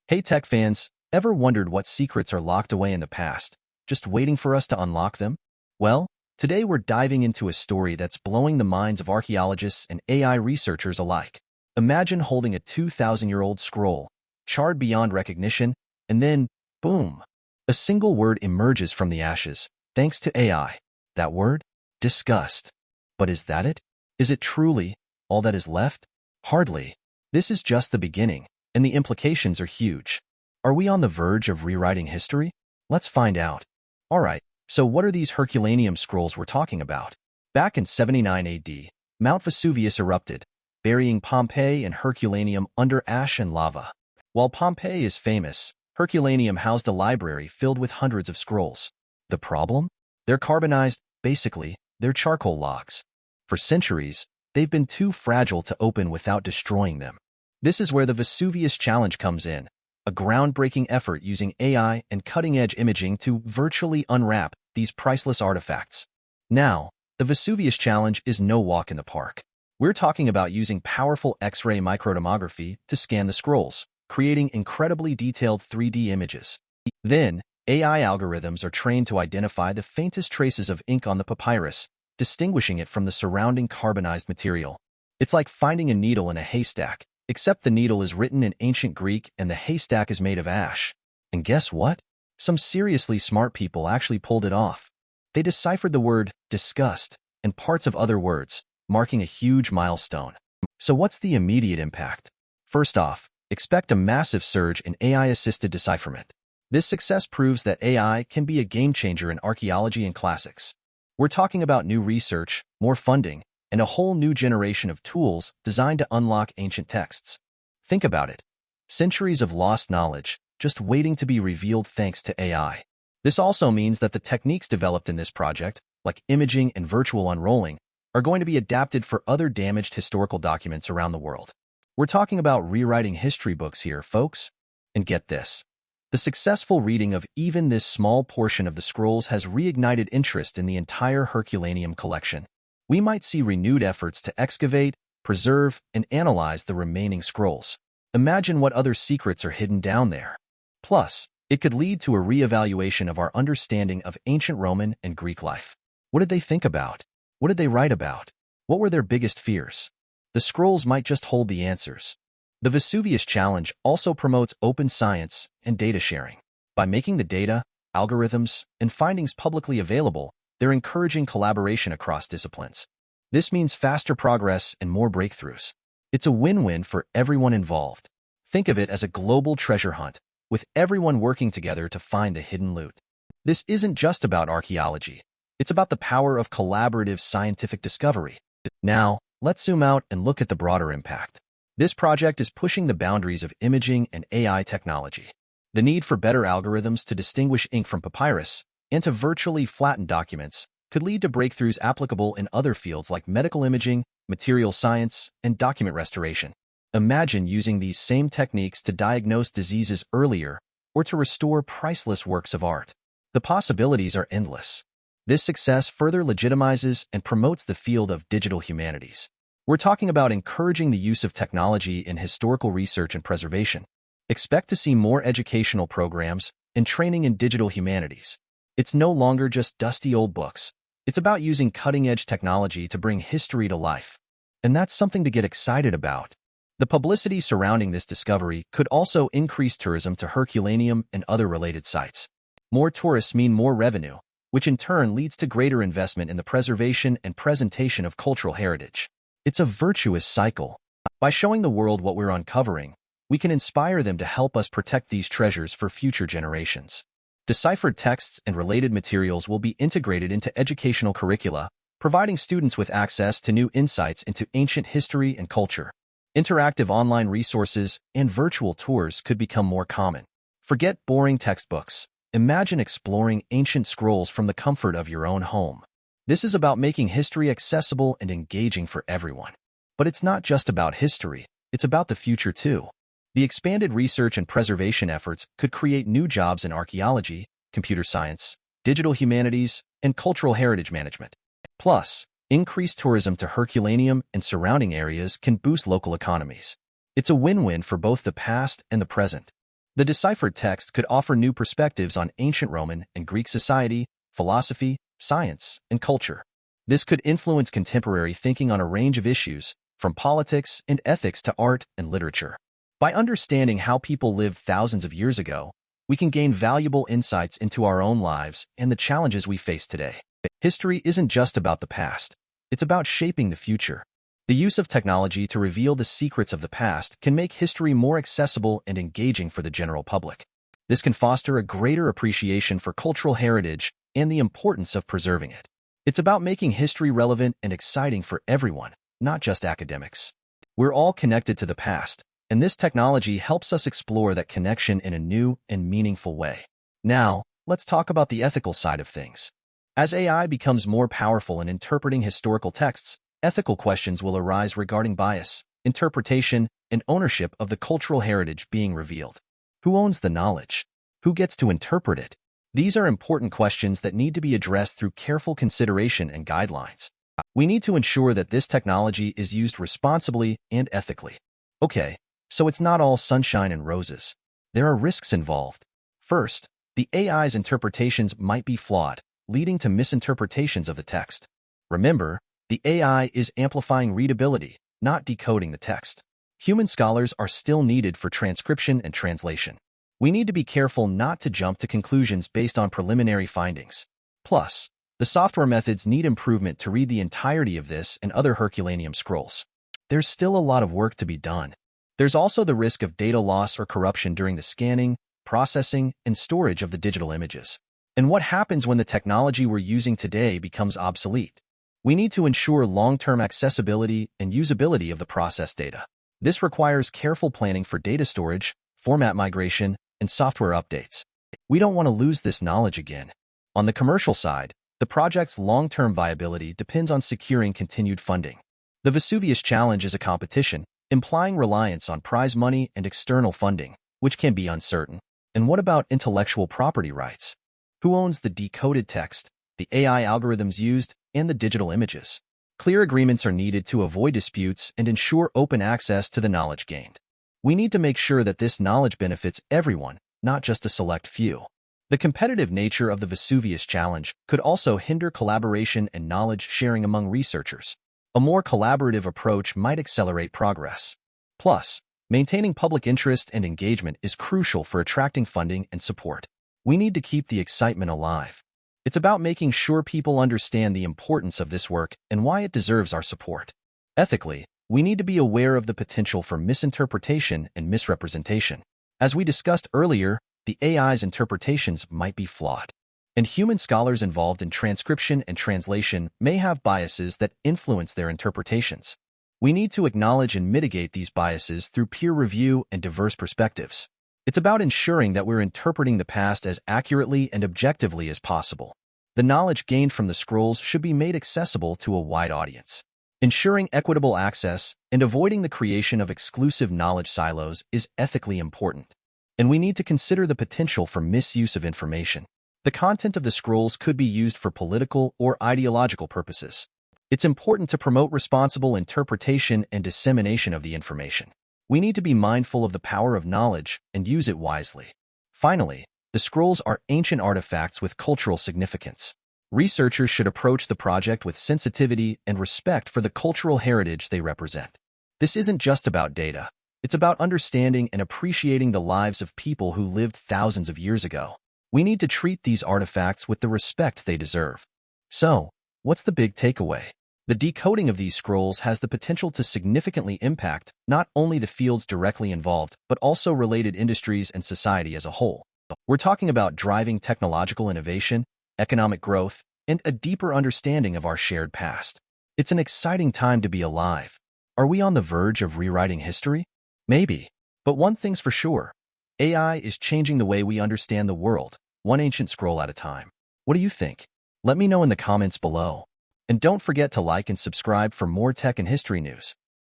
Hey tech fans, ever wondered what secrets are locked away in the past, just waiting for us to unlock them? Well, today we're diving into a story that's blowing the minds of archaeologists and AI researchers alike. Imagine holding a 2,000-year-old scroll, charred beyond recognition, and then, boom, a single word emerges from the ashes, thanks to AI. That word? Disgust. But is that it? Is it truly all that is left? Hardly. This is just the beginning, and the implications are huge. Are we on the verge of rewriting history? Let's find out. Alright, so what are these Herculaneum scrolls we're talking about? Back in 79 AD, Mount Vesuvius erupted, burying Pompeii and Herculaneum under ash and lava. While Pompeii is famous, Herculaneum housed a library filled with hundreds of scrolls. The problem? They're carbonized, basically, they're charcoal logs. For centuries, they've been too fragile to open without destroying them. This is where the Vesuvius Challenge comes in, a groundbreaking effort using AI and cutting-edge imaging to virtually unwrap these priceless artifacts. Now, the Vesuvius Challenge is no walk in the park. We're talking about using powerful X-ray microtomography to scan the scrolls, creating incredibly detailed 3D images. Then, AI algorithms are trained to identify the faintest traces of ink on the papyrus, distinguishing it from the surrounding carbonized material. It's like finding a needle in a haystack, except the needle is written in ancient Greek and the haystack is made of ash. And guess what? Some seriously smart people actually pulled it off. They deciphered the word disgust and parts of other words, marking a huge milestone. So what's the immediate impact? First off, expect a massive surge in AI-assisted decipherment. This success proves that AI can be a game-changer in archaeology and classics. We're talking about new research, more funding, and a whole new generation of tools designed to unlock ancient texts. Think about it. Centuries of lost knowledge, just waiting to be revealed thanks to AI. This also means that the techniques developed in this project, like imaging and virtual unrolling, are going to be adapted for other damaged historical documents around the world. We're talking about rewriting history books here, folks. And get this. The successful reading of even this small portion of the scrolls has reignited interest in the entire Herculaneum collection. We might see renewed efforts to excavate, preserve, and analyze the remaining scrolls. Imagine what other secrets are hidden down there. Plus, it could lead to a reevaluation of our understanding of ancient Roman and Greek life. What did they think about? What did they write about? What were their biggest fears? The scrolls might just hold the answers. The Vesuvius Challenge also promotes open science and data sharing. By making the data, algorithms, and findings publicly available, they're encouraging collaboration across disciplines. This means faster progress and more breakthroughs. It's a win-win for everyone involved. Think of it as a global treasure hunt, with everyone working together to find the hidden loot. This isn't just about archaeology. It's about the power of collaborative scientific discovery. Now, let's zoom out and look at the broader impact. This project is pushing the boundaries of imaging and AI technology. The need for better algorithms to distinguish ink from papyrus and to virtually flatten documents could lead to breakthroughs applicable in other fields like medical imaging, material science, and document restoration. Imagine using these same techniques to diagnose diseases earlier or to restore priceless works of art. The possibilities are endless. This success further legitimizes and promotes the field of digital humanities. We're talking about encouraging the use of technology in historical research and preservation. Expect to see more educational programs and training in digital humanities. It's no longer just dusty old books. It's about using cutting-edge technology to bring history to life. And that's something to get excited about. The publicity surrounding this discovery could also increase tourism to Herculaneum and other related sites. More tourists mean more revenue, which in turn leads to greater investment in the preservation and presentation of cultural heritage. It's a virtuous cycle. By showing the world what we're uncovering, we can inspire them to help us protect these treasures for future generations. Deciphered texts and related materials will be integrated into educational curricula, providing students with access to new insights into ancient history and culture. Interactive online resources and virtual tours could become more common. Forget boring textbooks. Imagine exploring ancient scrolls from the comfort of your own home. This is about making history accessible and engaging for everyone. But it's not just about history, it's about the future too. The expanded research and preservation efforts could create new jobs in archaeology, computer science, digital humanities, and cultural heritage management. Plus, increased tourism to Herculaneum and surrounding areas can boost local economies. It's a win-win for both the past and the present. The deciphered text could offer new perspectives on ancient Roman and Greek society, philosophy, science, and culture. This could influence contemporary thinking on a range of issues, from politics and ethics to art and literature. By understanding how people lived thousands of years ago, we can gain valuable insights into our own lives and the challenges we face today. History isn't just about the past. It's about shaping the future. The use of technology to reveal the secrets of the past can make history more accessible and engaging for the general public. This can foster a greater appreciation for cultural heritage and the importance of preserving it. It's about making history relevant and exciting for everyone, not just academics. We're all connected to the past, and this technology helps us explore that connection in a new and meaningful way. Now, let's talk about the ethical side of things. As AI becomes more powerful in interpreting historical texts, ethical questions will arise regarding bias, interpretation, and ownership of the cultural heritage being revealed. Who owns the knowledge? Who gets to interpret it? These are important questions that need to be addressed through careful consideration and guidelines. We need to ensure that this technology is used responsibly and ethically. Okay, so it's not all sunshine and roses. There are risks involved. First, the AI's interpretations might be flawed, leading to misinterpretations of the text. Remember, the AI is amplifying readability, not decoding the text. Human scholars are still needed for transcription and translation. We need to be careful not to jump to conclusions based on preliminary findings. Plus, the software methods need improvement to read the entirety of this and other Herculaneum scrolls. There's still a lot of work to be done. There's also the risk of data loss or corruption during the scanning, processing, and storage of the digital images. And what happens when the technology we're using today becomes obsolete? We need to ensure long-term accessibility and usability of the processed data. This requires careful planning for data storage, format migration, and software updates. We don't want to lose this knowledge again. On the commercial side, the project's long-term viability depends on securing continued funding. The Vesuvius Challenge is a competition, implying reliance on prize money and external funding, which can be uncertain. And what about intellectual property rights? Who owns the decoded text, the AI algorithms used, and the digital images? Clear agreements are needed to avoid disputes and ensure open access to the knowledge gained. We need to make sure that this knowledge benefits everyone, not just a select few. The competitive nature of the Vesuvius Challenge could also hinder collaboration and knowledge sharing among researchers. A more collaborative approach might accelerate progress. Plus, maintaining public interest and engagement is crucial for attracting funding and support. We need to keep the excitement alive. It's about making sure people understand the importance of this work and why it deserves our support. Ethically, we need to be aware of the potential for misinterpretation and misrepresentation. As we discussed earlier, the AI's interpretations might be flawed, and human scholars involved in transcription and translation may have biases that influence their interpretations. We need to acknowledge and mitigate these biases through peer review and diverse perspectives. It's about ensuring that we're interpreting the past as accurately and objectively as possible. The knowledge gained from the scrolls should be made accessible to a wide audience. Ensuring equitable access and avoiding the creation of exclusive knowledge silos is ethically important. And we need to consider the potential for misuse of information. The content of the scrolls could be used for political or ideological purposes. It's important to promote responsible interpretation and dissemination of the information. We need to be mindful of the power of knowledge and use it wisely. Finally, the scrolls are ancient artifacts with cultural significance. Researchers should approach the project with sensitivity and respect for the cultural heritage they represent. This isn't just about data. It's about understanding and appreciating the lives of people who lived thousands of years ago. We need to treat these artifacts with the respect they deserve. So, what's the big takeaway? The decoding of these scrolls has the potential to significantly impact not only the fields directly involved, but also related industries and society as a whole. We're talking about driving technological innovation, economic growth, and a deeper understanding of our shared past. It's an exciting time to be alive. Are we on the verge of rewriting history? Maybe. But one thing's for sure. AI is changing the way we understand the world, one ancient scroll at a time. What do you think? Let me know in the comments below. And don't forget to like and subscribe for more tech and history news.